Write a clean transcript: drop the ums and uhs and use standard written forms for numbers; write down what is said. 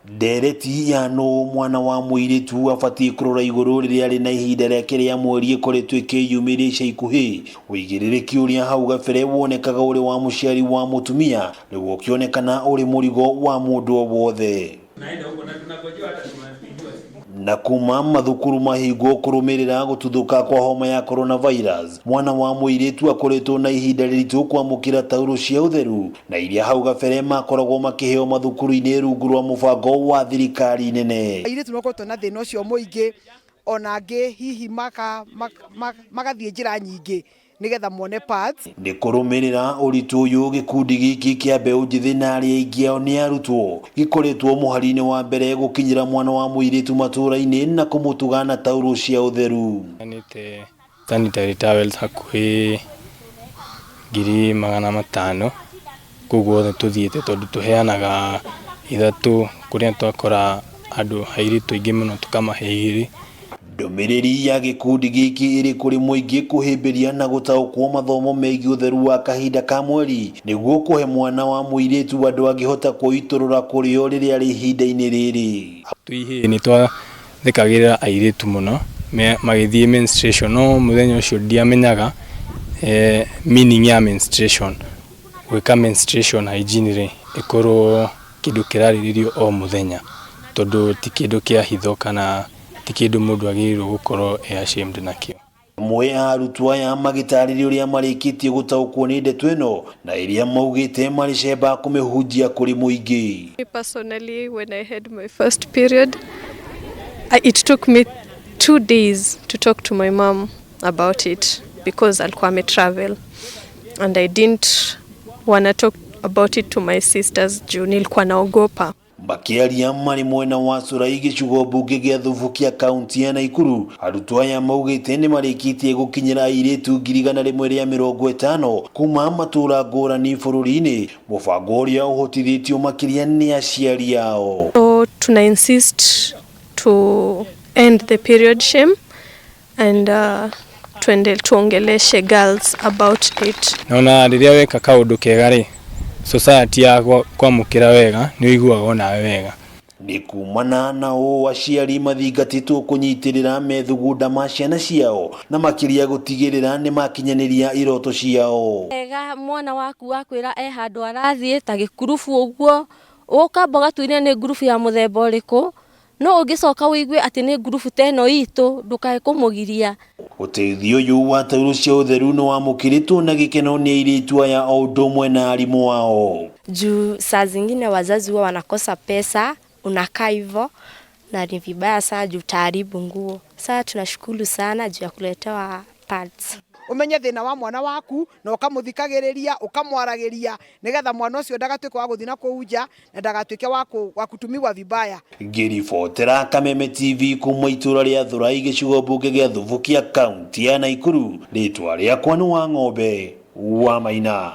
Ndereti ya no mwana wa muiritu afatie kurora iguru riria ari na ihinda rĩake rĩa mweri ĩkoretwo ĩkĩyumĩria ikuhĩ wĩigĩrĩrĩki ũrĩa hau gabere wonekaga ũrĩ wa mũciari wa mũtumia nĩguo ũkĩonekana ũrĩ mũrigo wa mũndũ o wothe. Na kuma mathukuru mahingwo kũrũmĩrĩra gũtuthũka kwa homa ya coronavirus, mwana wa muiritu akoretwo na ihinda rĩritũ kwamũkĩra tauro cia ũtheru na iria hau gabere makoragwo makĩheo mathukuru-inĩ rungu rwa mũbango wa thirikari nene. Airĩtu makoretwo na thĩna ũcio mũingĩ, ona angĩ hihi magathiĩ njĩra nyingĩ nigetha mone pads. Nĩ kũrũmĩrĩra ũritũ ũyũ gĩkundi gĩkĩ kĩa mbeũ njĩthĩ na arĩa aingĩ ao nĩ arutwo gĩkoretwo mũhari-inĩ wa mbere gũkinyĩra mwana wa muiritu matũra-inĩ na kũmũtuga na tauro cia ũtheru. Nĩte sanitary towels hakuhĩ 500,000 koguo tũthiĩte tondũ tũheanaga ithatũ kũrĩa twakora andũ airĩtu aingĩ mũno tũkamahe 2. Ndũmĩrĩri ya gĩkundi gĩkĩ ĩrĩ kũrĩ mũingĩ kũhĩmbĩria na gũtaũkwo mathomo megiĩ ũtheru wa kahinda ka mweri nĩguo kũhe mwana wa muiritu andũ angĩhota kwĩitũrũra kũrĩo rĩrĩa arĩ ihinda-inĩ rĩrĩ. Tũihĩ nĩ twathikagĩrĩra airĩtu mũno magĩthiĩ menstruation, no mũthenya ũcio ndiamenyaga meaning ya menstruation. Gwĩka menstruation hygiene rĩ ĩkorwo kĩndũ kĩrarĩrĩrio o mũthenya tondũ ti kĩndũ kĩa hitho kana ti kĩndũ mũndũ agĩrĩirwo gũkorwo ashamed nakĩo. Amwe a arutwo aya magĩtarĩria ũrĩa marĩkĩtie gũtaũkwo nĩ ndeto ĩno na iria maugĩte marĩcemba kũmĩhunjia kũrĩ mũingĩ. Personally, when I had my first period, it took me 2 days to talk to my mom about it because alikuwa ametravel and I didn't wanna talk about it to my sisters juu nilikuwa naogopa. Makĩaria marĩ mwena wa Surai gĩcigo mbunge gĩa Thubukia kaunti ya Nakuru, arutwo aya maugĩte nĩ marĩkĩtie gũkinyĩra airĩtu 150 kuma matũra ngũrani bũrũri-inĩ, mũbango ũrĩa ũhotithĩtio makĩria nĩ aciari ao. So tuna insist to end the period shame and tuongeleshe girls about it. Naona rĩrĩa weka kaũndũ kega rĩ society ya kwamũkĩra wega nĩ ũiguaga onawe wega. Nĩ kumana na ũũ aciari mathingatĩtwo kũnyitĩrĩra methugunda ma ciana ciao na makĩria gũtigĩrĩra nĩ makinyanĩria iroto ciao. Wega mwana waku wakwĩra handũ arathiĩ ta gĩkurubu ũguo ũkamba ũgatuĩria nĩ ngurubu ya mũthemba ũrĩkũ, no ũngĩcoka wĩigue atĩ nĩ ngurubu teno itũ ndũkae kũmũgiria. Ũteithio ũyũ wa tauro cia ũtheru nĩ wamũkĩrĩtwo na gĩkeno nĩ airĩtu aya o ũndũ ũmwe na arimũ wao. Juu saa zingine wazazi huwa wanakosa pesa, unakaa hivyo na ni vibaya sana juu utaharibu nguo. Sasa tunashukuru sana juu ya kuletewa pads. Umenye thĩna wa mwana waku na ũkamũthikagĩrĩria ũkamwaragĩria nigetha mwana ũcio ndagatuĩke wa gũthina kũunja na ndagatuĩke wa kutumiwa vibaya. Ngĩribotera Kameme TV kuma itũra rĩa Thurai gĩcigo mbunge gĩa Thubukia kaunti ya Nakuru, rĩtwa rĩakwa nĩ Wang'ombe wa Maina.